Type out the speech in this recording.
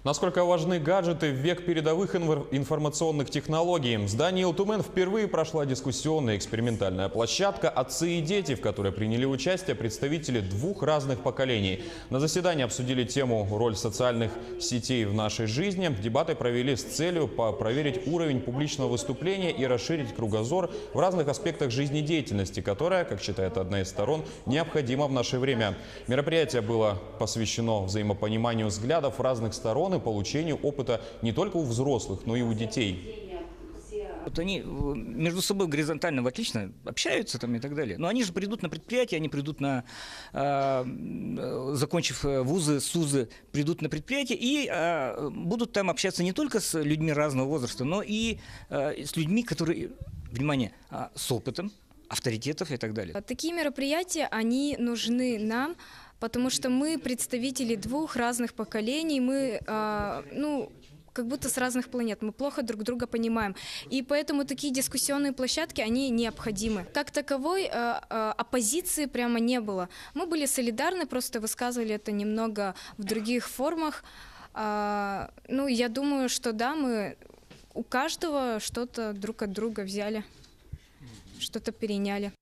Насколько важны гаджеты в век передовых информационных технологий? В здании ЛТУМЭН впервые прошла дискуссионная экспериментальная площадка «Отцы и дети», в которой приняли участие представители двух разных поколений. На заседании обсудили тему «Роль социальных сетей в нашей жизни». Дебаты провели с целью проверить уровень публичного выступления и расширить кругозор в разных аспектах жизнедеятельности, которая, как считает одна из сторон, необходима в наше время. Мероприятие было посвящено взаимопониманию взглядов разных сторон и получению опыта не только у взрослых, но и у детей. Вот они между собой горизонтально отлично общаются там и так далее. Но они же придут на предприятие, они придут на, закончив вузы, СУЗы, придут на предприятие и будут там общаться не только с людьми разного возраста, но и с людьми, которые, внимание, с опытом, авторитетов и так далее. Такие мероприятия, они нужны нам, потому что мы представители двух разных поколений, мы, как будто с разных планет, мы плохо друг друга понимаем. И поэтому такие дискуссионные площадки, они необходимы. Как таковой оппозиции прямо не было. Мы были солидарны, просто высказывали это немного в других формах. Я думаю, что да, мы у каждого что-то друг от друга взяли, что-то переняли.